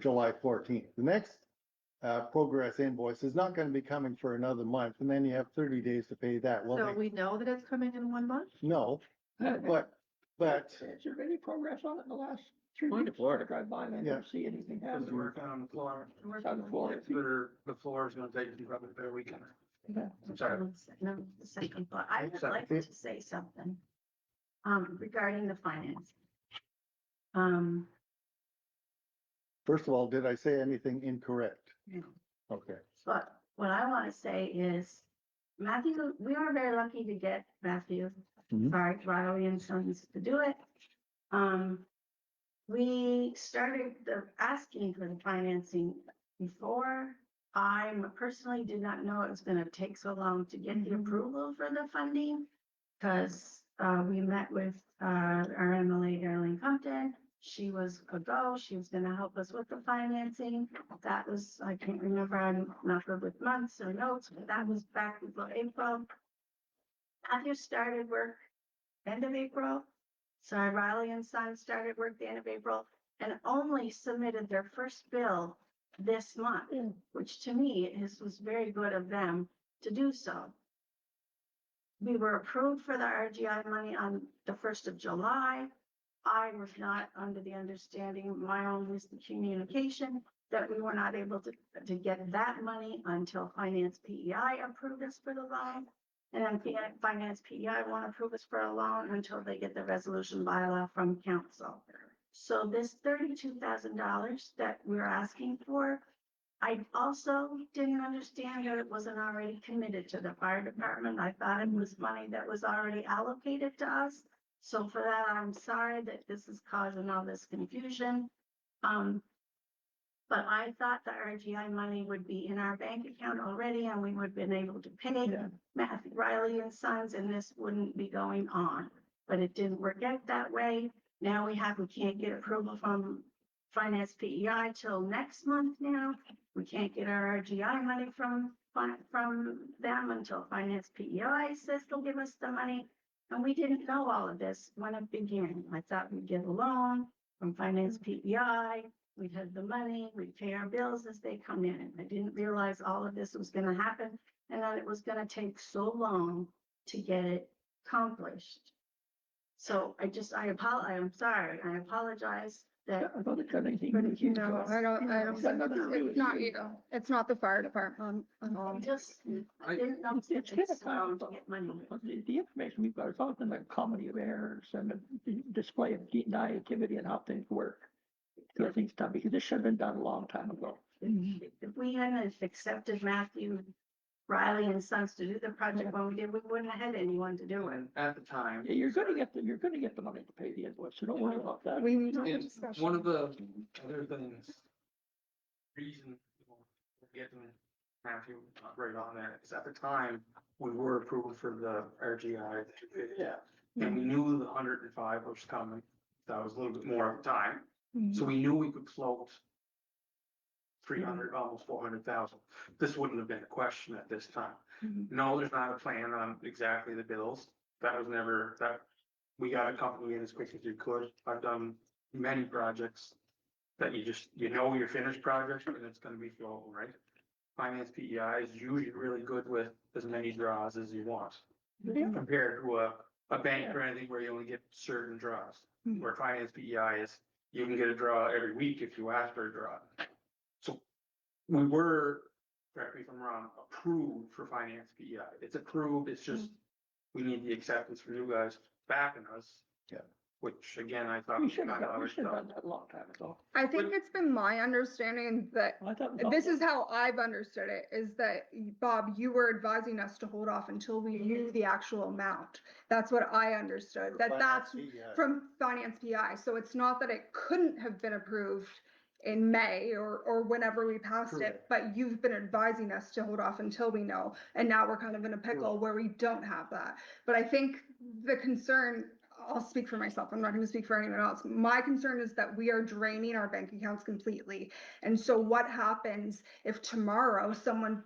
July 14th. The next, progress invoice is not gonna be coming for another month, and then you have 30 days to pay that. Well, So we know that it's coming in 1 month? no, but, Is there any progress on it in the last 3 Going to weeks? Florida. I drive by and I Yeah. don't see anything Because happening. we're working on the floor. It's on the floor. The floor is gonna take probably a weekend. Yeah. I'm sorry. No, the second, but I would Sorry. like to say something, regarding the finance. first of all, did I say anything incorrect? No. Okay. But what I want to say is, Matthew, we are very lucky to get Matthew, Mhm. sorry, Riley and Sons to do it. We started asking for the financing before. I personally did not know it was gonna take so long to get the approval for the funding. Cause, we met with, our MLA Darlene Compton. She was a go, she was gonna help us with the financing. That was, I can't remember, I'm not good with months or notes, but that was back before April. Matthew started work end of April. So Riley and Sons started work the end of April and only submitted their first bill this month, which to me was very good of them to do so. We were approved for the RGI money on the 1st of July. I was not under the understanding, my own was the communication, that we were not able to get that money until Finance PEI approved us for the loan. And then Finance PEI won't approve us for a loan until they get the resolution bylaw from council. So this $32,000 that we're asking for, I also didn't understand that it wasn't already committed to the fire department. I thought it was money that was already allocated to us. So for that, I'm sorry that this is causing all this confusion. But I thought the RGI money would be in our bank account already and we would have been able to pay Yeah. Matthew Riley and Sons and this wouldn't be going on. But it didn't work out that way. Now we can't get approval from Finance PEI till next month now. We can't get our RGI money from them until Finance PEI says they'll give us the money. And we didn't know all of this when it began. I thought we'd get a loan from Finance PEI. We'd have the money, we'd pay our bills as they come in. I didn't realize all of this was gonna happen and that it was gonna take so long to get it accomplished. So I'm sorry, I apologize that. I thought it got anything. But if you No, I don't, It's got nothing to do it's with not you. you, it's not the fire department. I didn't know It's it kind took of so long to tough, get money. but the information we've got is often like comedy of errors and the display of naivety and how things work. Get things done, because this should have been done a long time ago. If we hadn't accepted Matthew Riley and Sons to do the project when we did, we wouldn't have had anyone to do it. And at the time. Yeah, you're gonna get the money to pay the invoice, so don't worry about that. We need to have a And discussion. one of the other things, reason we're getting Matthew right on that is at the time, we were approved for the RGI. Yeah. And we knew the 105 was coming. That was a little bit more at the time. Mm-hmm. So we knew we could float 300, almost 400,000. This wouldn't have been a question at this time. Mhm. No, there's not a plan on exactly the bills. That was never, we got a company in as quick as we could. I've done many projects that your finished project and it's gonna be floating, right? Finance PEI is usually really good with as many draws as you want. Compared to a bank or anything where you only get certain draws. Mhm. Where Finance PEI is, you can get a draw every week if you ask for a draw. So we were, correct me if I'm wrong, approved for finance PEI. It's approved, it's just, we need the acceptance from you guys backing us. Yeah. Which again, I thought. We should have kind of done, we should have already done that a long time ago. I think it's been my understanding that I thought. it was this all- is how I've understood it, is that, Bob, you were advising us to hold off until we knew the actual amount. That's what I understood, that's from finance PI. So it's not that it couldn't have been approved in May or whenever we passed it, Correct. but you've been advising us to hold off until we know. And now we're kind of in a pickle where we don't have that. But I think the concern, I'll speak for myself, I'm not gonna speak for anyone else. My concern is that we are draining our bank accounts completely. And so what happens if tomorrow someone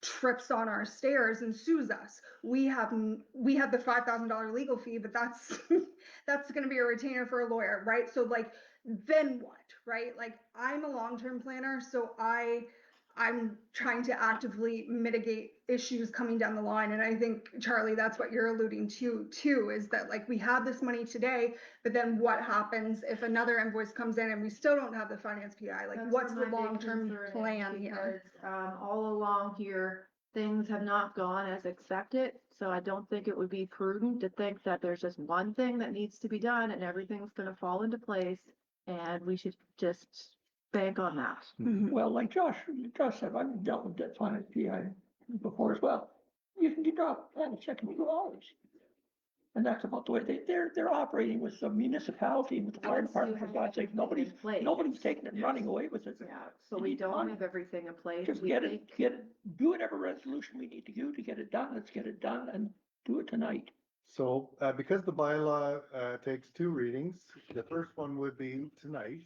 trips on our stairs and sues us? We have the $5,000 legal fee, but that's, that's gonna be a retainer for a lawyer, right? So like, then what, right? Like, I'm a long-term planner, so I'm trying to actively mitigate issues coming down the line. And I think, Charlie, that's what you're alluding to too, is that like, we have this money today, but then what happens if another invoice comes in and we still don't have the finance PI? Like, That's what's where the my big long-term concern is, plan here? because, all along here, things have not gone as expected. So I don't think it would be prudent to think that there's just one thing that needs to be done and everything's gonna fall into place. And we should just bank on that. Well, like Josh said, I've dealt with that finance PI before as well. You can drop that a check in 2 hours. And that's about the way they're operating with the municipality, with the fire Once you department, for have God's sake, everything in place. nobody's taking it and running away with it. Yeah, so You we need don't money. have everything in place. Just We get think- it, do whatever resolution we need to do to get it done, let's get it done and do it tonight. So, because the bylaw, takes 2 readings, the first one would be tonight,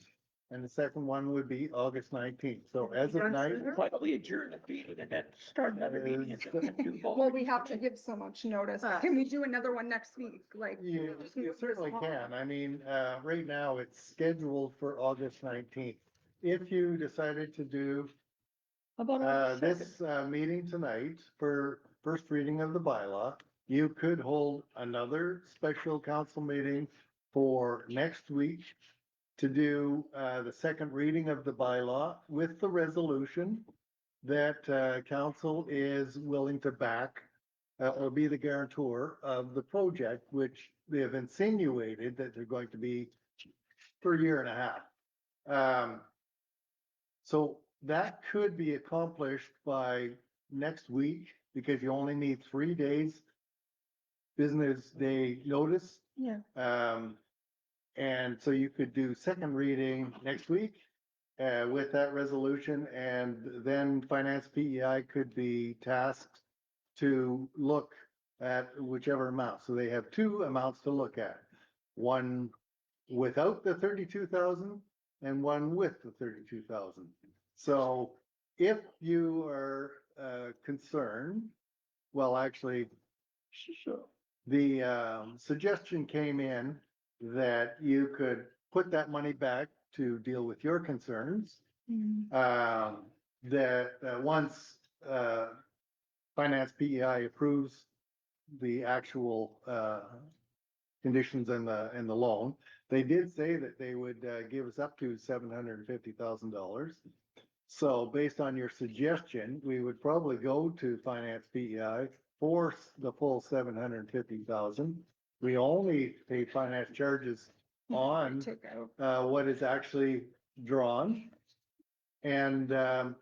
and the second one would be August 19th. So as of Done tonight, sooner? Why don't we adjourn the meeting and then start another meeting and do both? Well, we have to give so much notice. Can we do another one next week? Like, you certainly can. I mean, right now it's scheduled for August 19th. If you decided to do, How about August this, 2nd? meeting tonight for first reading of the bylaw, you could hold another special council meeting for next week to do, the second reading of the bylaw with the resolution that, council is willing to back, or be the guarantor of the project, which they have insinuated that they're going to be for a year and a half. So that could be accomplished by next week, because you only need 3 days business day notice. Yeah. And so you could do second reading next week, with that resolution, and then finance PEI could be tasked to look at whichever amount. So they have 2 amounts to look at. One without the 32,000 and one with the 32,000. So if you are, concerned, well, actually, So, the suggestion came in that you could put that money back to deal with your concerns. That once finance PEI approves the actual conditions in the loan, they did say that they would give us up to $750,000. So based on your suggestion, we would probably go to finance PEI for the full 750,000. We only pay finance charges on Take out. what is actually drawn. And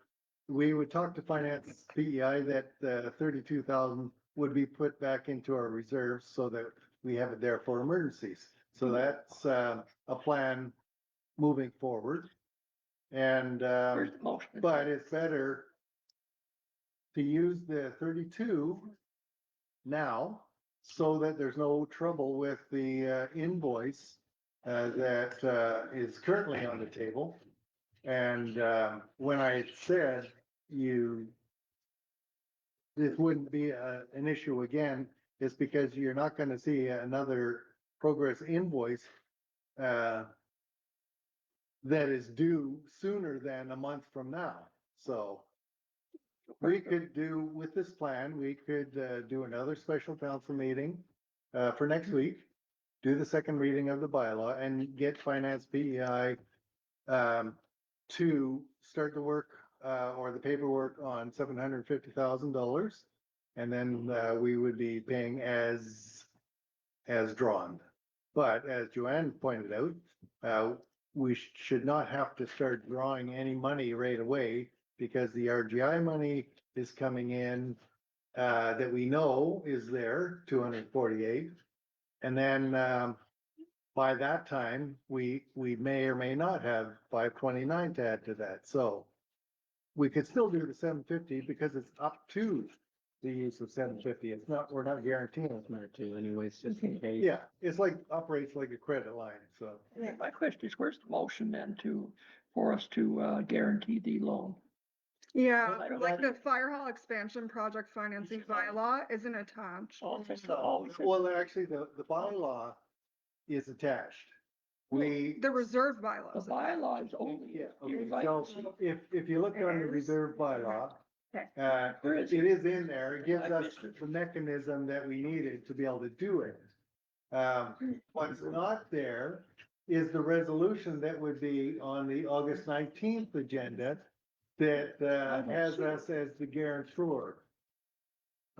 we would talk to finance PEI that 32,000 would be put back into our reserves so that we have it there for emergencies. So that's a plan moving forward. And where's the motion? but it's better to use the 32 now so that there's no trouble with the invoice that is currently on the table. And when I said this wouldn't be an issue again, it's because you're not going to see another progress invoice that is due sooner than a month from now. So we could do, with this plan, we could do another special council meeting for next week do the second reading of the bylaw and get finance PEI to start the work, or the paperwork on $750,000. And then, we would be paying as drawn. But as Joanne pointed out, we should not have to start drawing any money right away because the RGI money is coming in, that we know is there, 248. And then, by that time, we may or may not have 529 to add to that. So we could still do the 750 because it's up to the use of 750. It's not, we're not guaranteeing it. Not to anyways, just in case. Yeah, it's like, operates like a credit line, so. My question is, where's the motion then for us to guarantee the loan? Yeah, Well, I don't like know. the fire hall expansion project financing bylaw isn't attached. Well, actually, the bylaw is attached. The reserve The bylaws. bylaw is only. Yeah, you're okay, right. so if you look on the reserve bylaw, Okay. Where is it is in there, it gives I us missed it. the mechanism that we needed to be able to do it. What's not there is the resolution that would be on the August 19th agenda that, has us as the guarantor.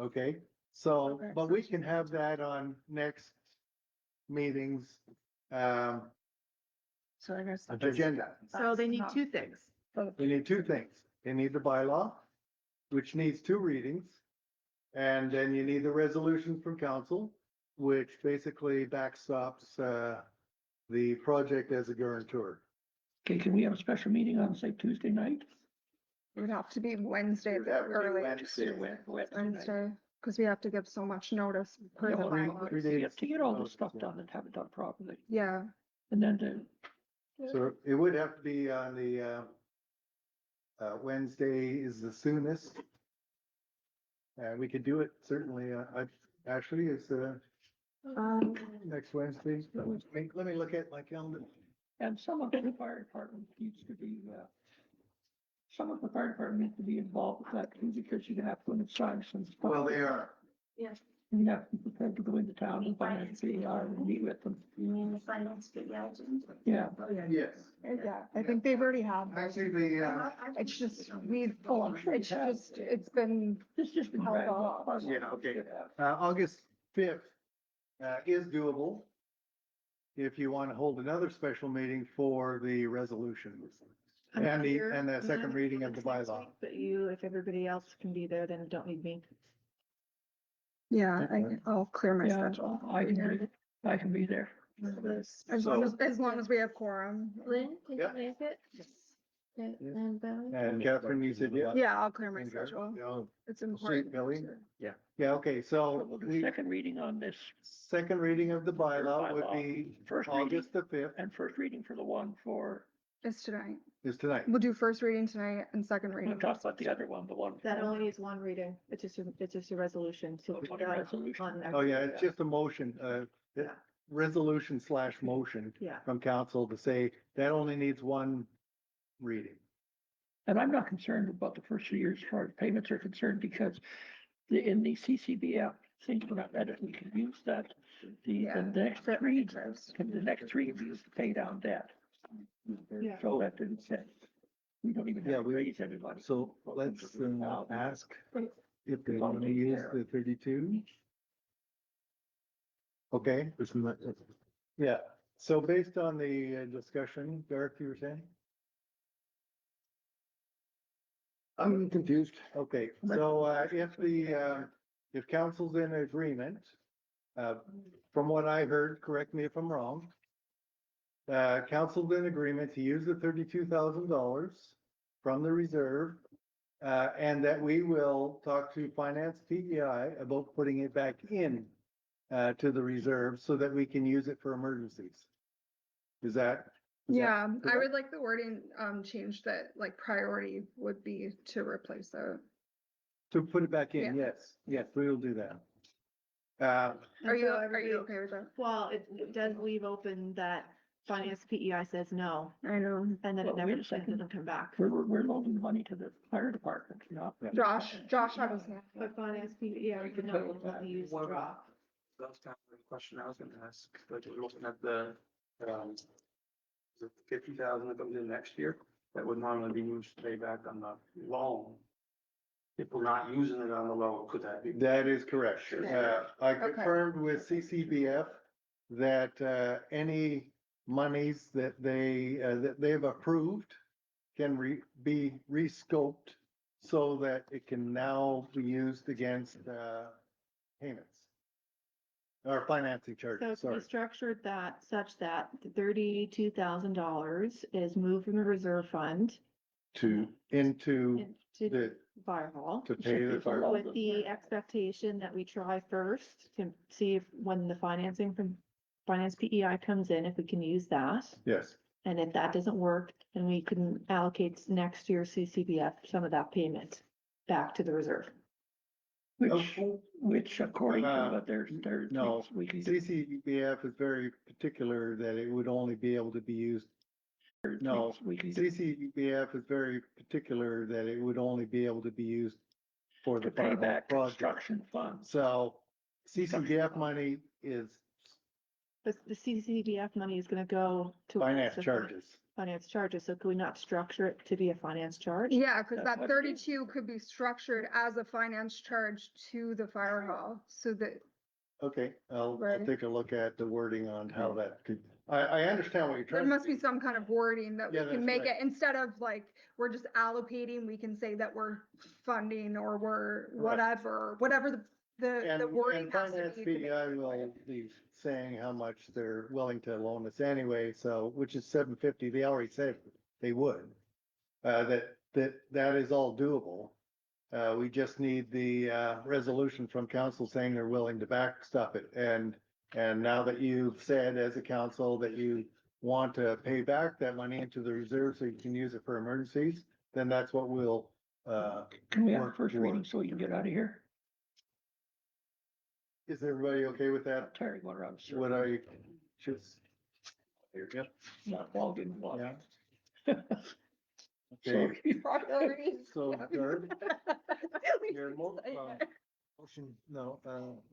Okay, so, Okay. but we can have that on next meetings, So I guess. agenda. So they need two things. They need two things. They need the bylaw, which needs two readings. And then you need the resolution from council, which basically backstops, the project as a guarantor. Okay, can we have a special meeting on, say, Tuesday night? It would have to be Wednesday at the It would have to be earliest. Wednesday. Wednesday night. Wednesday, because we have to give so much notice per Yeah, the well, bylaw. three to days. get- To get all this notice, stuff yeah. done and have it done properly, Yeah, and then to, So it would have to be on the, Wednesday is the soonest. We could do it certainly, actually, it's, next Wednesday. Let me look at my calendar. and some of the fire department needs to be, some of the fire department needs to be involved with that too, because you're gonna have to go and sign some stuff. Well, they are. Yes, You have to be prepared to go into town and find out, and meet with them, you mean the finance big agent? yeah. Yes. yeah, I think they've already had. Actually, the, It's just, we've, Oh, I'm sure it's you have. just, it's been, This just been Held dragged off. on. Yeah, okay. August 5th, is doable. If you want to hold another special meeting for the resolution. And the second reading of the bylaw. But you, if everybody else can be there, then don't need me. yeah, I'll clear my Yeah, schedule. I can be there. As long as we have quorum. Lynn, can Yeah. you make it? And Billy? And Catherine, you said, yeah. Yeah, I'll clear my And Garth, schedule. yeah. It's See, important. Billy? Yeah. Yeah, okay, so We'll do the second reading on this, second reading of the bylaw would be first reading, August the 5th and first reading for the one for, It's tonight. is tonight. We'll do first reading tonight and second we'll reading. talk about the other one, the one. That for- only needs one reading. It's just a resolution. So It's we on a got resolution. on Oh, yeah, it's just a motion, resolution / motion Yeah. from council to say that only needs one reading. And I'm not concerned about the first 2 years as far as payments are concerned, because in the CCBF, things we're not ready, we can use that. The Yeah, next for three, interest. the next three we use to pay down debt. Yeah. So that didn't say, we don't even Yeah, have to we- raise anybody. So let's ask if they want to use the 32. Okay. Yeah, so based on the discussion, Garth, you were saying? I'm confused. Okay, so if council's in agreement, from what I heard, correct me if I'm wrong. Council's in agreement to use the $32,000 from the reserve. And that we will talk to finance PEI about putting it back in to the reserve so that we can use it for emergencies. Is that? Yeah, I correct? would like the wording, changed that like priority would be to replace that. To put it back in, Yeah. yes, we will do that. Are you, so are you everybody- okay with that? Well, it does leave open that finance PEI says no, I know. and then Well, it never wait a second. doesn't come back. We're loaning money to the fire department, you know? Josh had his hand. But finance PEI would not want to use the drop. That's kind of the question I was gonna ask, like, we're looking at is it 50,000 that comes in next year, that would normally be used to pay back on the loan. If we're not using it on the loan, could that be? That is correct. I Okay. confirmed with CCBF that, any monies that they've approved can be rescoped so that it can now be used against, payments. Or financing So charges, it's to be sorry. structured that, such that $32,000 is moved from the reserve fund Into into the, fire hall. to pay the fire. With the expectation that we try first to see if, when the financing from Finance PEI comes in, if we can use that. Yes, And if that doesn't work, then we can allocate next year's CCBF some of that payment back to the reserve. Which according to Uh, what there's. no, We can do. CCBF is very particular that it would only be able to be used. No, We can do CCBF is very particular that it would only be able to be used for the to pay fire hall back project. construction funds. So CCBF money is But the CCBF money is gonna go to. finance charges. Finance charges, so could we not structure it to be a finance charge? Yeah, cause That's that what it is. 32 could be structured as a finance charge to the fire hall, so that, Okay, I'll Right. take a look at the wording on how that could, I understand what you're there trying to must be do. some kind of wording that we Yeah, can that's make right. it, instead of like, we're just allocating, we can say that we're funding or we're whatever the wording And has to finance be. to make PEI it will clear. be saying how much they're willing to loan us anyway, so, which is $750, they already said they would. That is all doable. We just need the, resolution from council saying they're willing to backstop it, and now that you've said as a council that you want to pay back that money into the reserve so you can use it for emergencies, then that's what we'll, Can we have a work first reading towards. so we can get out of here? Is everybody okay with that? Terry, what around? What I should. Yep. Not all good involved. Yeah. Okay, Sorry. Priorities. so Jared, We your should mo- say um, it. motion, no,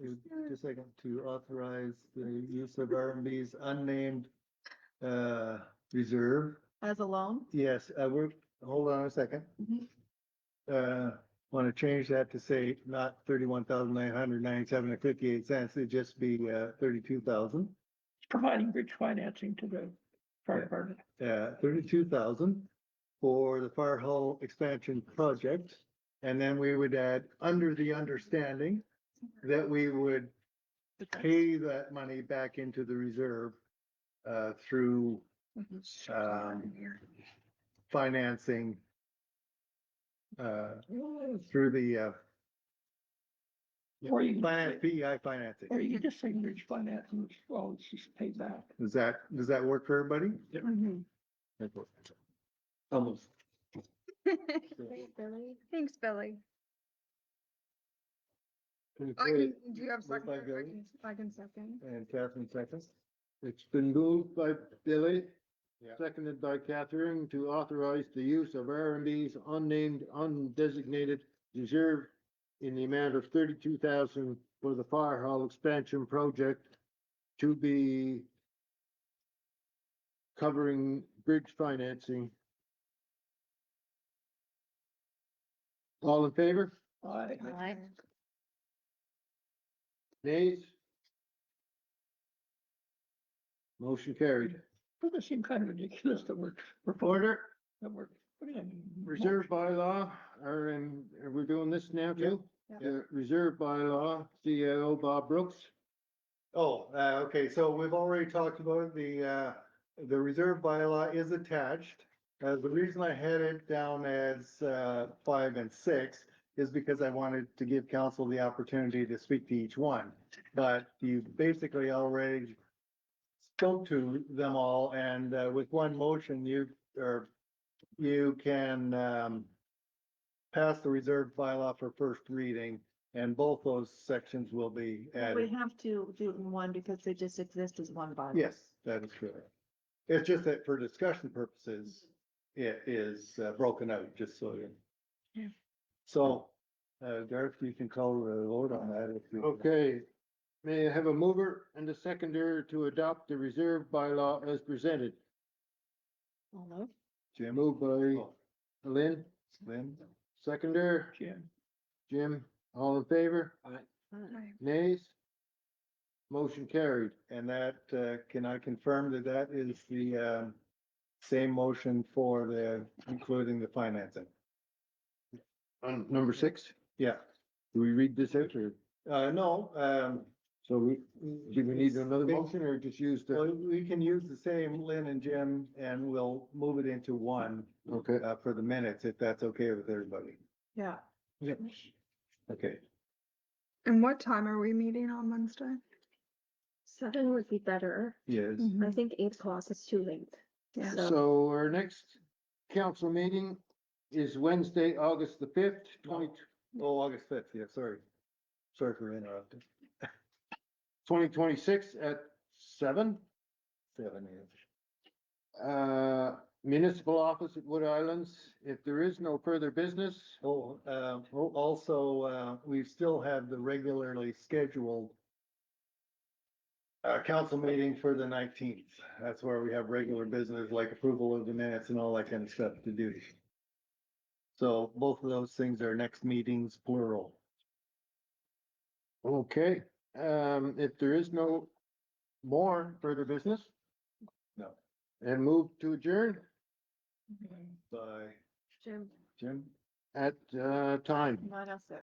just a second, to authorize the use of RMB's unnamed, reserve. As a loan? Yes, hold on a second. Mhm. Want to change that to say not 31,997.58. It'd just be, 32,000. Providing bridge financing to the fire Yeah. department. 32,000 for the fire hall expansion project. And then we would add, under the understanding that we would pay that money back into the reserve, through, financing, through the, Or you can finance, say- PEI financing. Or you can just say bridge financing, which, well, it's just paid back. Does that work for everybody? Mhm. Almost. Thanks, Billy. Okay, Do you have a Moved by second? Billy. I can second. And Catherine seconds. it's been moved by Billy, Yeah. seconded by Catherine, to authorize the use of RMB's unnamed, undesignated reserve in the amount of 32,000 for the fire hall expansion project to be covering bridge financing. All in favor? I, Nays? Motion carried. doesn't it seem kind of ridiculous that we're, Order, that we're putting in. reserve bylaw, are we doing this now too? Yep. The reserve bylaw, CAO Bob Brooks. Oh, okay, so we've already talked about the reserve bylaw is attached. The reason I had it down as, 5 and 6 is because I wanted to give council the opportunity to speak to each one. But you basically already spoke to them all, and, with one motion, you can, pass the reserve bylaw for first reading, and both those sections will be We added. have to do it in one because they just exist as one bylaw. Yes, that is correct. It's just that for discussion purposes, it is, broken out, just so you. Yeah. So, Gareth, you can call the vote on that if you. Okay, May I have a mover and a seconder to adopt the reserve bylaw as presented? Jim? Moved by Oh, Lynn, Lynn? seconder, Jim, Jim, all in favor? Aye. Nays? Motion carried. And that, can I confirm that that is the, same motion for the, including the financing? On number 6, Yeah, do we read this out or, no, so do we need another motion or just use well, the, we can use the same Lynn and Jim and we'll move it into one, okay, for the minutes, if that's okay with everybody. Yeah. Okay. And what time are we meeting on Wednesday? 7 would be better. Yes. I think 8 o'clock is too late. Yeah. so our next council meeting is Wednesday, August the 5th, August 5th, yeah, sorry. Sorry for interrupting. 2026 at 7. 7 is. Municipal office at Wood Islands. If there is no further business, Also, we still have the regularly scheduled council meeting for the 19th. That's where we have regular business like approval of the minutes and all that kind of stuff to do. So both of those things are next meetings, plural. okay, if there is no more further business. No. And move to adjourn By Jim, Jim? at, time. 9:06.